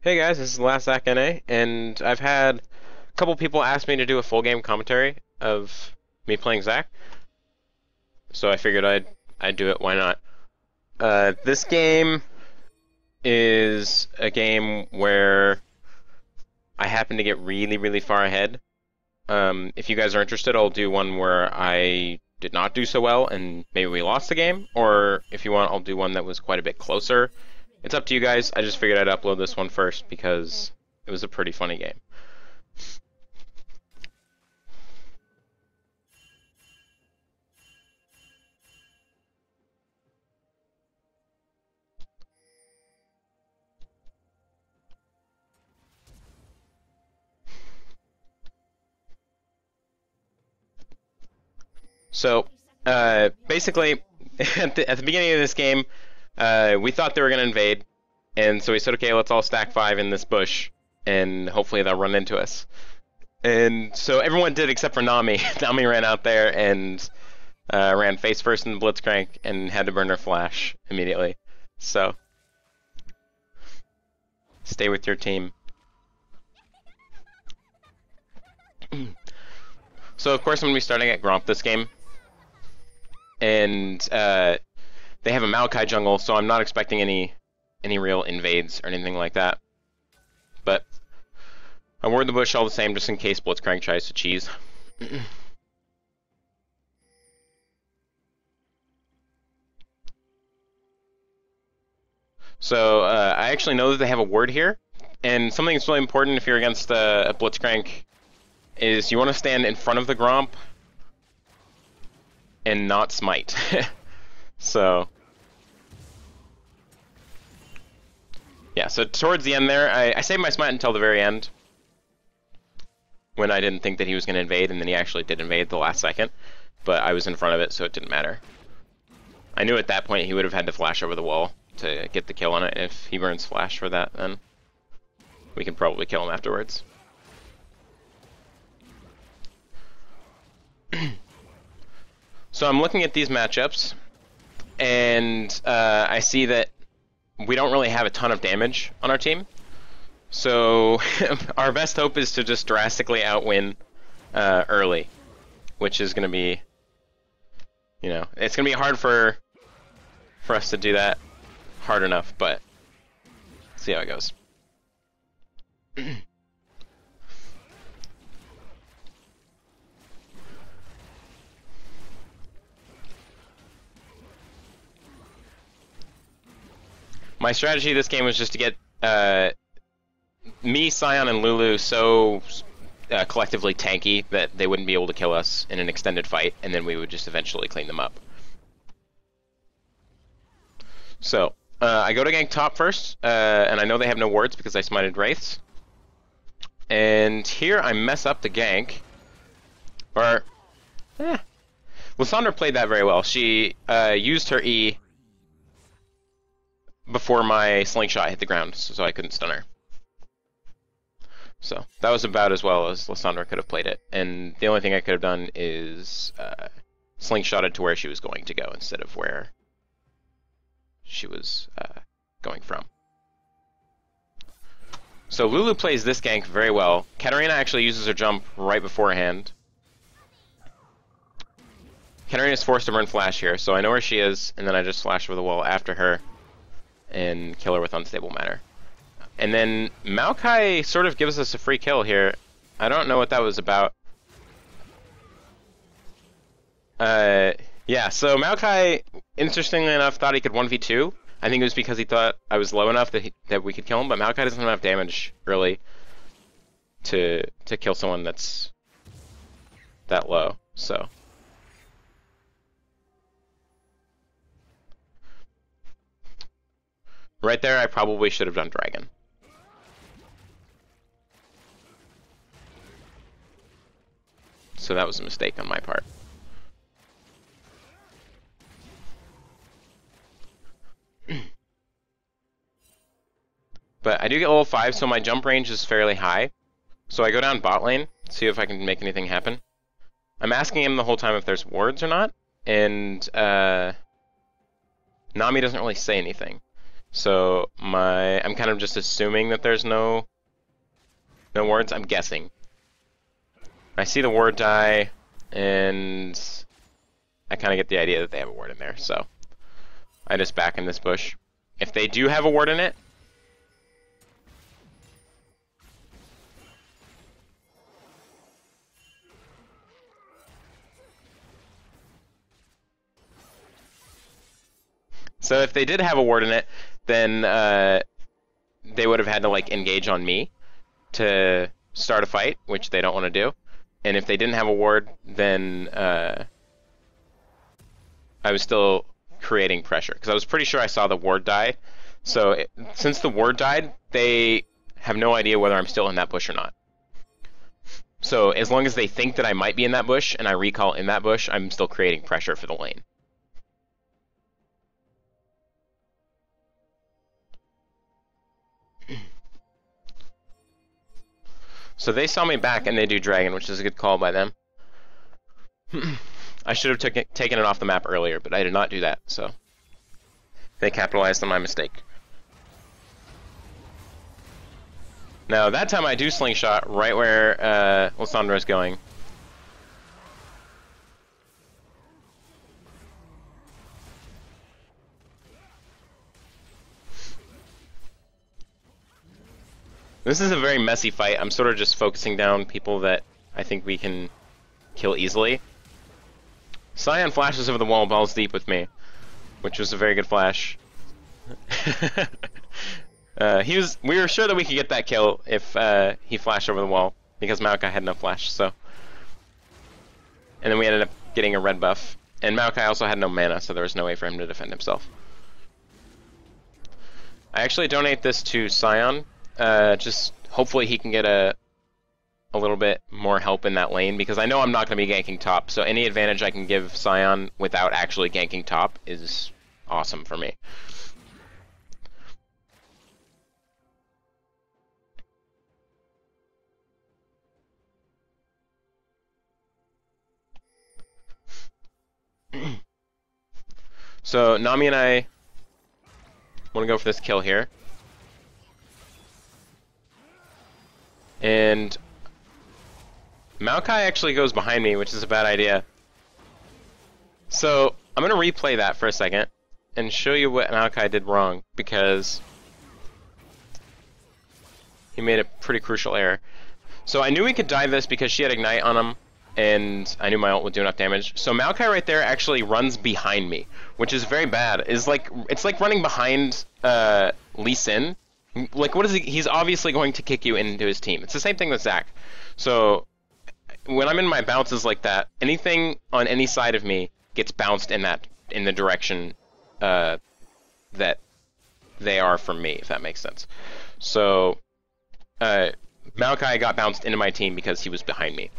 Hey guys, this is Last Act NA, and I've had a couple people ask me to do a full game commentary of me playing Zac, so I figured I'd do it. Why not? This game is a game where I happen to get really far ahead. If you guys are interested, I'll do one where I did not do so well and maybe we lost the game, or if you want, I'll do one that was quite a bit closer. It's up to you guys. I just figured I'd upload this one first because it was a pretty funny game. So, basically, at the beginning of this game, we thought they were going to invade, and so we said, okay, let's all stack 5 in this bush, and hopefully they'll run into us. And so everyone did except for Nami. Nami ran out there and ran face first in the Blitzcrank and had to burn her flash immediately. So, stay with your team. So, of course, I'm going to be starting at Gromp this game. And they have a Maokai jungle, so I'm not expecting any real invades or anything like that. But I ward the bush all the same, just in case Blitzcrank tries to cheese. So I actually know that they have a ward here, and something that's really important if you're against a Blitzcrank is you want to stand in front of the Gromp and not smite. So yeah, so towards the end there, I saved my smite until the very end, when I didn't think that he was going to invade, and then he actually did invade the last second, but I was in front of it, so it didn't matter. I knew at that point he would have had to flash over the wall to get the kill on it. If he burns flash for that, then we can probably kill him afterwards. So I'm looking at these matchups, and I see that we don't really have a ton of damage on our team. So our best hope is to just drastically outwin early, which is going to be, you know, it's going to be hard for us to do that hard enough, but see how it goes. My strategy this game was just to get me, Sion, and Lulu so collectively tanky that they wouldn't be able to kill us in an extended fight, and then we would just eventually clean them up. So, I go to gank top first, and I know they have no wards because I smited Wraiths. And here I mess up the gank. Or, Lissandra played that very well. She used her E before my slingshot hit the ground, so I couldn't stun her. So that was about as well as Lissandra could have played it, and the only thing I could have done is slingshotted to where she was going to go instead of where she was going from. So Lulu plays this gank very well. Katarina actually uses her jump right beforehand. Katarina's forced to burn flash here, so I know where she is, and then I just flash over the wall after her and kill her with Unstable Matter. And then Maokai sort of gives us a free kill here. I don't know what that was about. Yeah, so Maokai, interestingly enough, thought he could 1v2. I think it was because he thought I was low enough that we could kill him, but Maokai doesn't have enough damage, really, to kill someone that's that low, so. Right there, I probably should have done Dragon. So that was a mistake on my part. But I do get level 5, so my jump range is fairly high. So I go down bot lane, see if I can make anything happen. I'm asking him the whole time if there's wards or not, and Nami doesn't really say anything. So I'm kind of just assuming that there's no wards. I'm guessing. I see the ward die, and I kind of get the idea that they have a ward in there. So I just back in this bush. If they do have a ward in it, so if they did have a ward in it, then they would have had to like engage on me to start a fight, which they don't want to do. And if they didn't have a ward, then I was still creating pressure because I was pretty sure I saw the ward die. So since the ward died, they have no idea whether I'm still in that bush or not. So as long as they think that I might be in that bush and I recall in that bush, I'm still creating pressure for the lane. So they saw me back and they do dragon, which is a good call by them. I should have taken it off the map earlier, but I did not do that, so they capitalized on my mistake. Now that time I do slingshot right where Lissandra is going. This is a very messy fight. I'm sort of just focusing down people that I think we can kill easily. Sion flashes over the wall balls deep with me, which was a very good flash. We were sure that we could get that kill if he flashed over the wall, because Maokai had no flash, so. And then we ended up getting a red buff. And Maokai also had no mana, so there was no way for him to defend himself. I actually donate this to Sion. Just hopefully he can get a little bit more help in that lane, because I know I'm not going to be ganking top, so any advantage I can give Sion without actually ganking top is awesome for me. So Nami and I want to go for this kill here. And Maokai actually goes behind me, which is a bad idea. So I'm going to replay that for a second and show you what Maokai did wrong, because he made a pretty crucial error. So I knew we could dive this because she had Ignite on him, and I knew my ult would do enough damage. So Maokai right there actually runs behind me, which is very bad. It's like running behind Lee Sin. Like, what is he? He's obviously going to kick you into his team. It's the same thing with Zac. So when I'm in my bounces like that, anything on any side of me gets bounced in the direction that they are from me, if that makes sense. So Maokai got bounced into my team because he was behind me.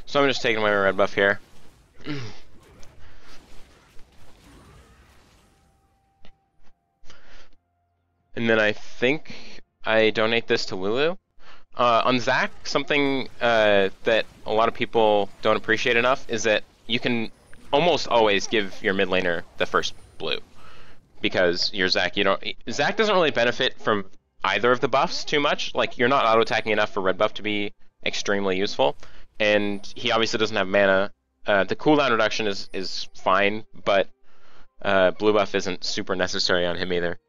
So I'm just taking my red buff here. And then I think I donate this to Lulu. On Zac, something that a lot of people don't appreciate enough is that you can almost always give your mid laner the first blue, because your Zac doesn't really benefit from either of the buffs too much. Like, you're not auto attacking enough for red buff to be extremely useful, and he obviously doesn't have mana. The cooldown reduction is fine, but blue buff isn't super necessary on him either.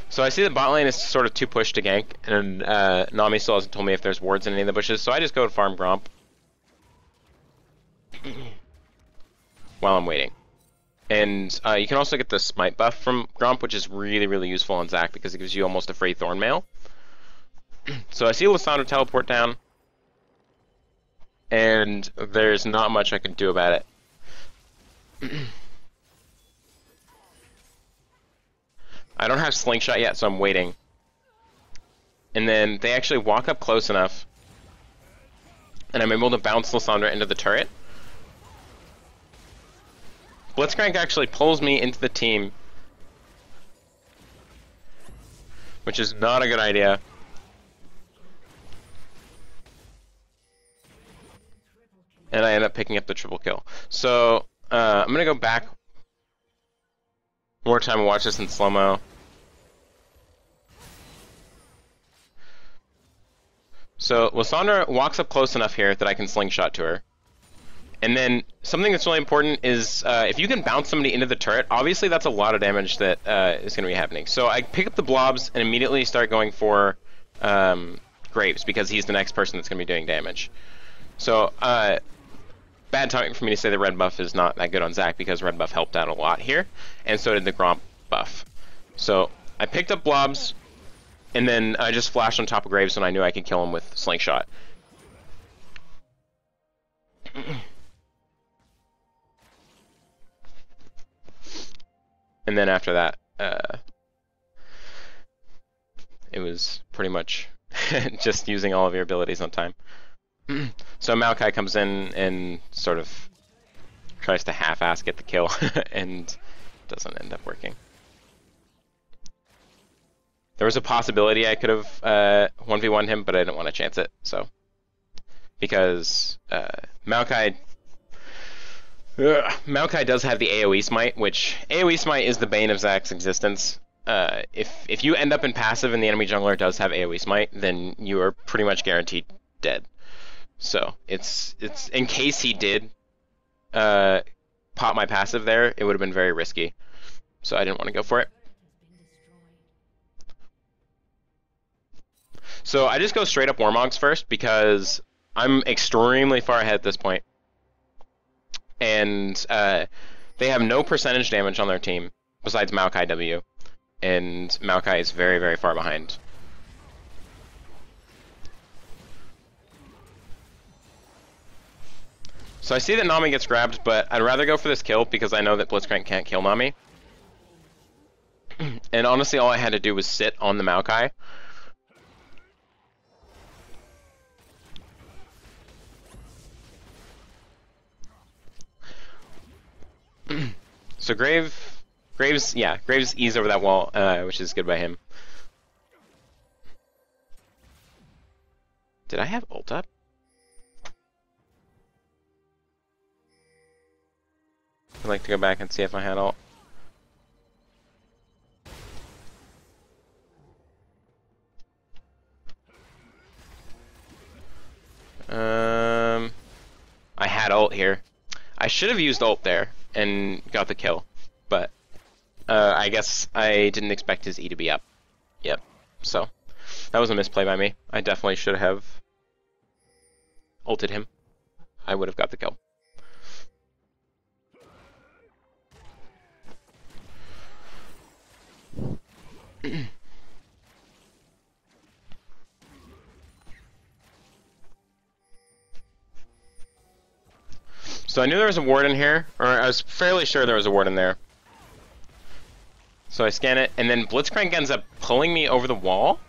So I see the bot lane is sort of too pushed to gank, and Nami still hasn't told me if there's wards in any of the bushes, so I just go to farm Gromp while I'm waiting. And you can also get the smite buff from Gromp, which is really, really useful on Zac because it gives you almost a free Thornmail. So I see Lissandra teleport down, and there's not much I can do about it. I don't have Slingshot yet, so I'm waiting. And then they actually walk up close enough and I'm able to bounce Lissandra into the turret. Blitzcrank actually pulls me into the team, which is not a good idea. And I end up picking up the triple kill. So, I'm gonna go back one more time and watch this in slow-mo. So, Lissandra walks up close enough here that I can slingshot to her. And then, something that's really important is, if you can bounce somebody into the turret, obviously that's a lot of damage that is going to be happening. So I pick up the blobs and immediately start going for Graves, because he's the next person that's going to be doing damage. So, bad timing for me to say the red buff is not that good on Zac, because red buff helped out a lot here, and so did the Gromp buff. So, I picked up blobs, and then I just flashed on top of Graves when I knew I could kill him with Slingshot. And then after that, it was pretty much just using all of your abilities on time. So Maokai comes in and sort of tries to half-ass get the kill, and doesn't end up working. There was a possibility I could have 1v1'd him, but I didn't want to chance it, so. Because Maokai does have the AoE Smite, which AoE Smite is the bane of Zac's existence. If you end up in passive and the enemy jungler does have AoE Smite, then you are pretty much guaranteed dead. So it's in case he did pop my passive there, it would have been very risky. So I didn't want to go for it. So I just go straight up Warmogs first because I'm extremely far ahead at this point. And they have no percentage damage on their team besides Maokai W. And Maokai is very, very far behind. So I see that Nami gets grabbed, but I'd rather go for this kill because I know that Blitzcrank can't kill Nami. And honestly, all I had to do was sit on the Maokai. So Graves eased over that wall, which is good by him. Did I have ult up? I'd like to go back and see if I had ult. I had ult here. I should have used ult there and got the kill, but I guess I didn't expect his E to be up. Yep, so that was a misplay by me. I definitely should have ulted him. I would have got the kill. So I knew there was a ward in here, or I was fairly sure there was a ward in there. So I scan it, and then Blitzcrank ends up pulling me over the wall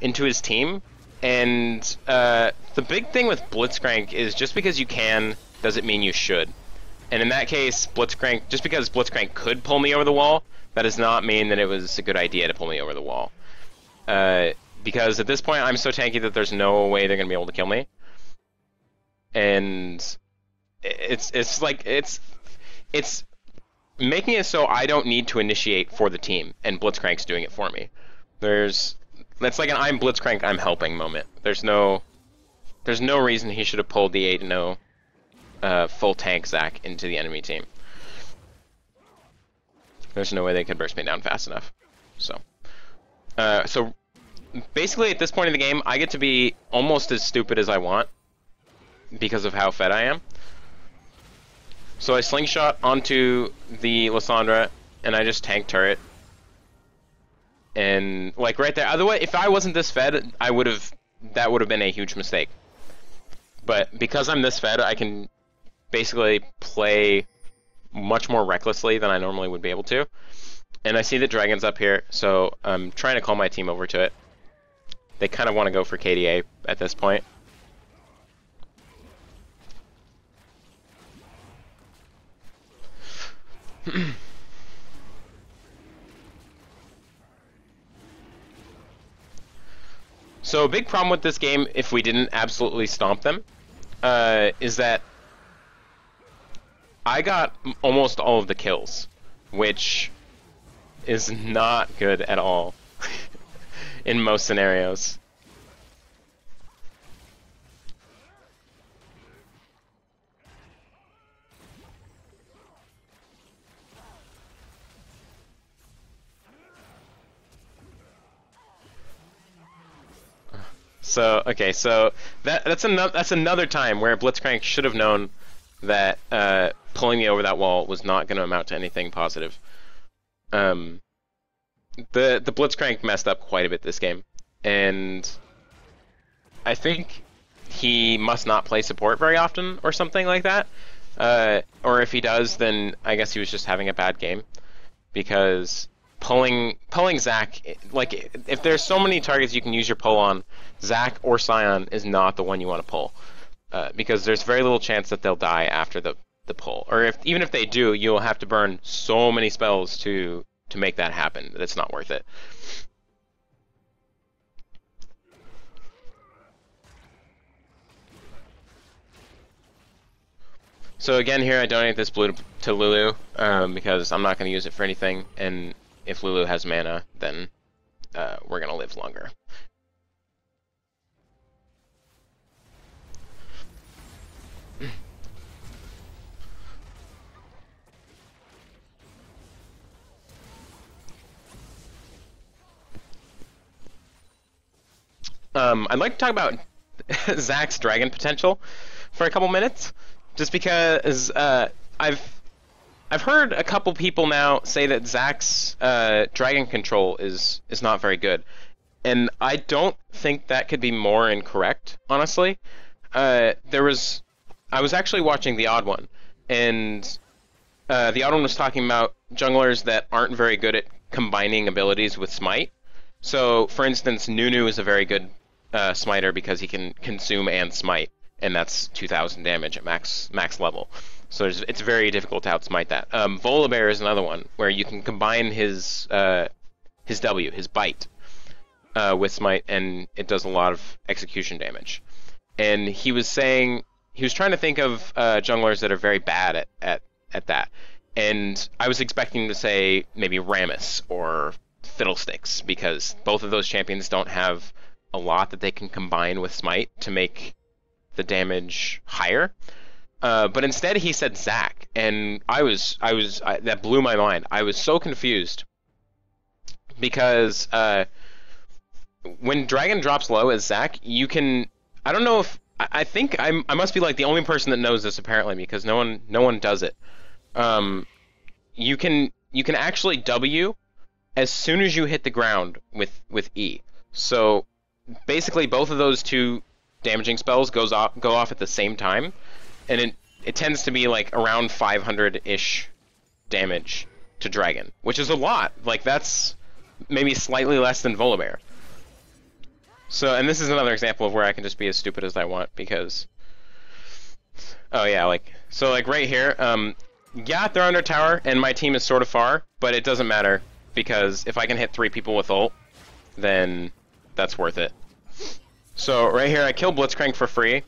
into his team. And the big thing with Blitzcrank is just because you can doesn't mean you should. And in that case, Blitzcrank, just because Blitzcrank could pull me over the wall, that does not mean that it was a good idea to pull me over the wall. Because at this point, I'm so tanky that there's no way they're going to be able to kill me. And it's making it so I don't need to initiate for the team, and Blitzcrank's doing it for me. That's like an I'm Blitzcrank, I'm helping moment. There's no reason he should have pulled the 8-0 full tank Zac into the enemy team. There's no way they could burst me down fast enough. So basically at this point in the game, I get to be almost as stupid as I want because of how fed I am. So I slingshot onto the Lissandra, and I just tank turret. And like right there, otherwise, if I wasn't this fed, that would have been a huge mistake. But because I'm this fed, I can basically play much more recklessly than I normally would be able to. And I see the dragon's up here, so I'm trying to call my team over to it. They kind of want to go for KDA at this point. So a big problem with this game, if we didn't absolutely stomp them, is that I got almost all of the kills, which is not good at all in most scenarios. So okay, so that's another time where Blitzcrank should have known that pulling me over that wall was not going to amount to anything positive. Um, the Blitzcrank messed up quite a bit this game, and I think he must not play support very often or something like that. Or if he does, then I guess he was just having a bad game, because pulling Zac, like if there's so many targets you can use your pull on, Zac or Sion is not the one you want to pull, because there's very little chance that they'll die after the pull, or even if they do, you'll have to burn so many spells to make that happen that it's not worth it. So again, here I donate this blue to Lulu, because I'm not going to use it for anything, and if Lulu has mana, then we're going to live longer. I'd like to talk about Zac's dragon potential for a couple minutes, just because I've heard a couple people now say that Zac's dragon control is not very good, and I don't think that could be more incorrect, honestly. I was actually watching The Odd One, and The Odd One was talking about junglers that aren't very good at combining abilities with Smite. So, for instance, Nunu is a very good smiter because he can consume and smite, and that's 2,000 damage at max level. So it's very difficult to outsmite that. Volibear is another one where you can combine his W, his bite, with smite, and it does a lot of execution damage. And he was trying to think of junglers that are very bad at that. And I was expecting to say maybe Rammus or Fiddlesticks, because both of those champions don't have a lot that they can combine with smite to make the damage higher. But instead he said Zac, and that blew my mind. I was so confused, because when Dragon drops low as Zac, you can, I don't know if, I think I must be like the only person that knows this apparently, because no one does it. You can actually W as soon as you hit the ground with E. So basically both of those two damaging spells go off at the same time, and it tends to be like around 500-ish damage to Dragon, which is a lot. Like, that's maybe slightly less than Volibear. So, and this is another example of where I can just be as stupid as I want, because, oh yeah, like, so like right here, yeah, they're under tower, and my team is sort of far, but it doesn't matter, because if I can hit 3 people with ult, then that's worth it. So right here, I kill Blitzcrank for free,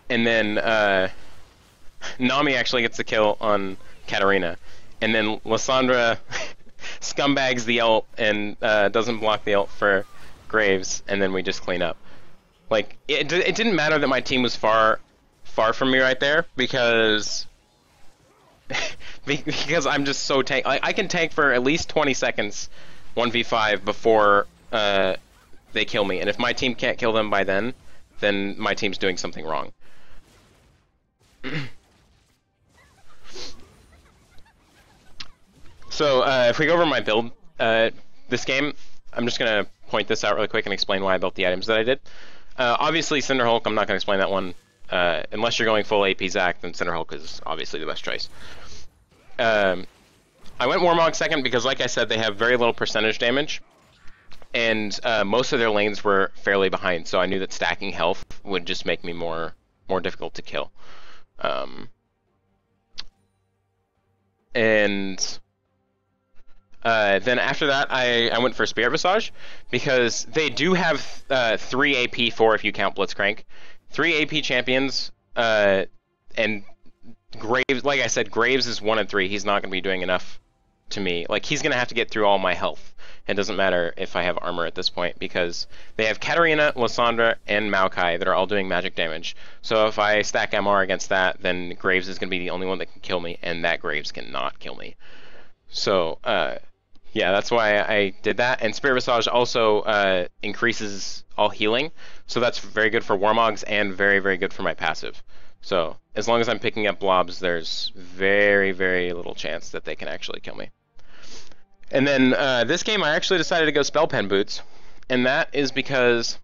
and then Nami actually gets the kill on Katarina, and then Lissandra scumbags the ult and doesn't block the ult for Graves, and then we just clean up. Like, it didn't matter that my team was far from me right there, because because I'm just so tank. I can tank for at least 20 seconds 1v5 before they kill me, and if my team can't kill them by then my team's doing something wrong. So if we go over my build this game, I'm just going to point this out really quick and explain why I built the items that I did. Obviously Cinderhulk, I'm not going to explain that one. Unless you're going full AP Zac, then Cinderhulk is obviously the best choice. I went Warmog second because, like I said, they have very little percentage damage, and most of their lanes were fairly behind, so I knew that stacking health would just make me more difficult to kill. And then after that, I went for Spirit Visage, because they do have 3 AP, 4 if you count Blitzcrank. 3 AP champions, and Graves, like I said, Graves is 1 and 3. He's not going to be doing enough to me. Like, he's going to have to get through all my health. It doesn't matter if I have armor at this point, because they have Katarina, Lysandra, and Maokai that are all doing magic damage. So if I stack MR against that, then Graves is going to be the only one that can kill me, and that Graves cannot kill me. So, yeah, that's why I did that. And Spirit Visage also increases all healing, so that's very good for Warmogs and very, very good for my passive. So, as long as I'm picking up blobs, there's very, very little chance that they can actually kill me. And then this game, I actually decided to go Spell Pen Boots, and that is because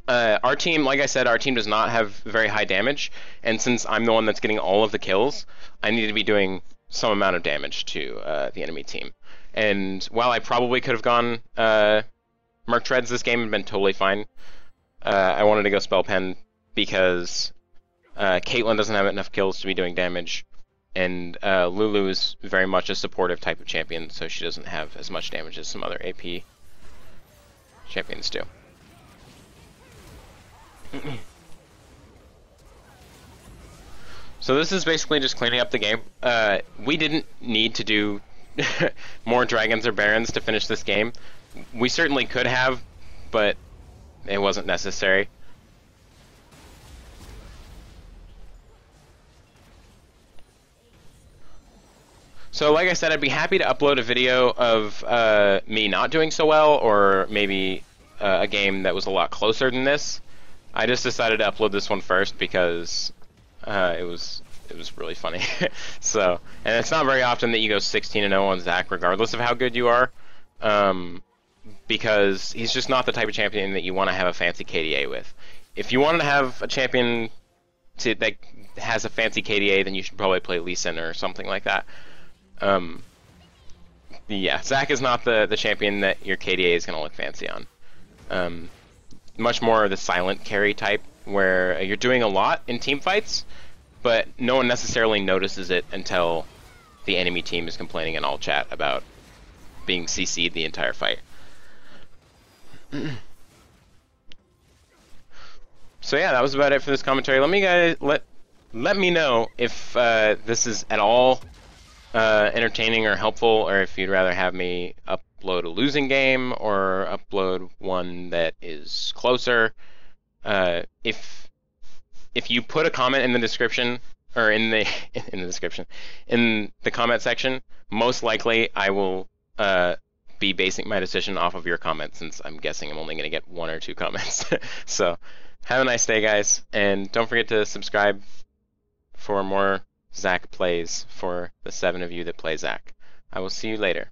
our team, like I said, our team does not have very high damage, and since I'm the one that's getting all of the kills, I need to be doing some amount of damage to the enemy team. And while I probably could have gone Merc Treads this game and been totally fine, I wanted to go Spell Pen because Caitlyn doesn't have enough kills to be doing damage, and Lulu is very much a supportive type of champion, so she doesn't have as much damage as some other AP champions do. So this is basically just cleaning up the game. We didn't need to do more Dragons or Barons to finish this game. We certainly could have, but it wasn't necessary. So like I said, I'd be happy to upload a video of me not doing so well, or maybe a game that was a lot closer than this. I just decided to upload this one first because it was really funny. So, and it's not very often that you go 16-0 on Zac, regardless of how good you are, because he's just not the type of champion that you want to have a fancy KDA with. If you want to have a champion that has a fancy KDA, then you should probably play Lee Sin or something like that. Yeah, Zac is not the champion that your KDA is going to look fancy on. Much more the silent carry type, where you're doing a lot in team fights, but no one necessarily notices it until the enemy team is complaining in all chat about being CC'd the entire fight. So yeah, that was about it for this commentary. Let me know if this is at all entertaining or helpful, or if you'd rather have me upload a losing game or upload one that is closer. If you put a comment in the description, or in the comment section, most likely I will be basing my decision off of your comment, since I'm guessing I'm only going to get 1 or 2 comments. So have a nice day, guys, and don't forget to subscribe for more Zac plays for the 7 of you that play Zac. I will see you later.